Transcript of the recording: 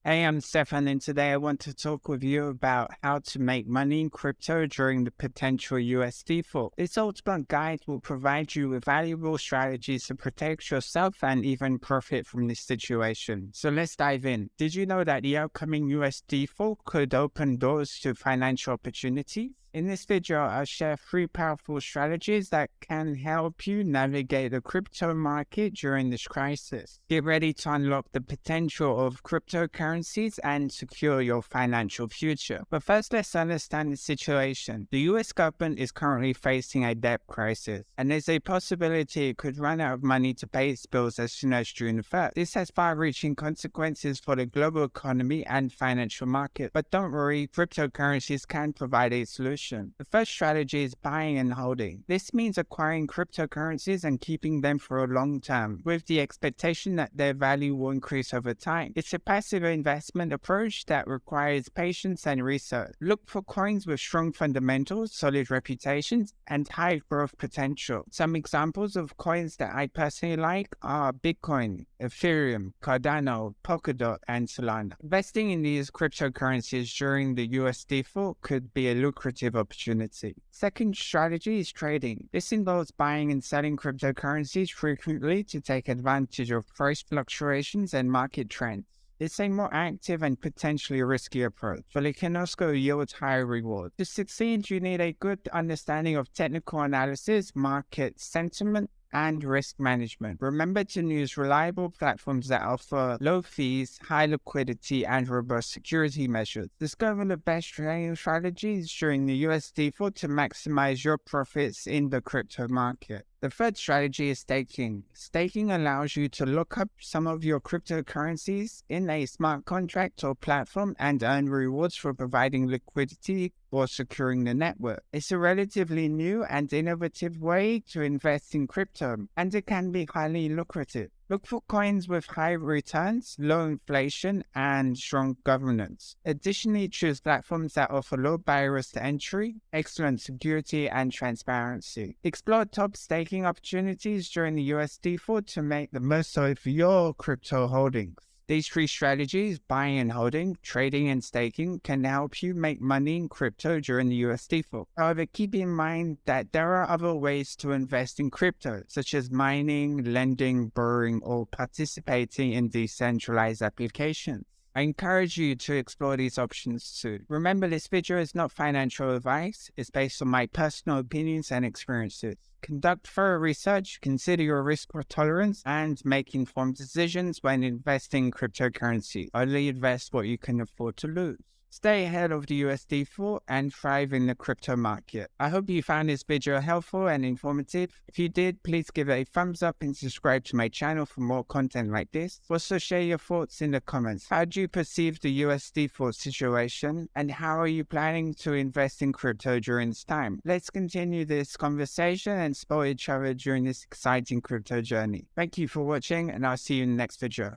Hey, I'm Stefan, and today I want to talk with you about how to make money in crypto during the potential USD fall. This ultimate guide will provide you with valuable strategies to protect yourself and even profit from this situation. So let's dive in. Did you know that the upcoming USD fall could open doors to financial opportunities? In this video, I'll share 3 powerful strategies that can help you navigate the crypto market during this crisis. Get ready to unlock the potential of cryptocurrencies and secure your financial future. But first, let's understand the situation. The US government is currently facing a debt crisis, and there's a possibility it could run out of money to pay its bills as soon as June 1st. This has far-reaching consequences for the global economy and financial market. But don't worry, cryptocurrencies can provide a solution. The first strategy is buying and holding. This means acquiring cryptocurrencies and keeping them for a long term, with the expectation that their value will increase over time. It's a passive investment approach that requires patience and research. Look for coins with strong fundamentals, solid reputations, and high growth potential. Some examples of coins that I personally like are Bitcoin, Ethereum, Cardano, Polkadot, and Solana. Investing in these cryptocurrencies during the USD fall could be a lucrative opportunity. Second strategy is trading. This involves buying and selling cryptocurrencies frequently to take advantage of price fluctuations and market trends. It's a more active and potentially risky approach, but it can also yield higher rewards. To succeed, you need a good understanding of technical analysis, market sentiment, and risk management. Remember to use reliable platforms that offer low fees, high liquidity, and robust security measures. Discover the best trading strategies during the USD fall to maximize your profits in the crypto market. The third strategy is staking. Staking allows you to look up some of your cryptocurrencies in a smart contract or platform and earn rewards for providing liquidity or securing the network. It's a relatively new and innovative way to invest in crypto, and it can be highly lucrative. Look for coins with high returns, low inflation, and strong governance. Additionally, choose platforms that offer low barriers to entry, excellent security, and transparency. Explore top staking opportunities during the USD fall to make the most of your crypto holdings. These 3 strategies, buying and holding, trading and staking, can help you make money in crypto during the USD fall. However, keep in mind that there are other ways to invest in crypto, such as mining, lending, borrowing, or participating in decentralized applications. I encourage you to explore these options too. Remember, this video is not financial advice. It's based on my personal opinions and experiences. Conduct thorough research, consider your risk tolerance, and make informed decisions when investing in cryptocurrency. Only invest what you can afford to lose. Stay ahead of the USD fall and thrive in the crypto market. I hope you found this video helpful and informative. If you did, please give it a thumbs up and subscribe to my channel for more content like this. Also share your thoughts in the comments. How do you perceive the USD fall situation, and how are you planning to invest in crypto during this time? Let's continue this conversation and support each other during this exciting crypto journey. Thank you for watching, and I'll see you in the next video.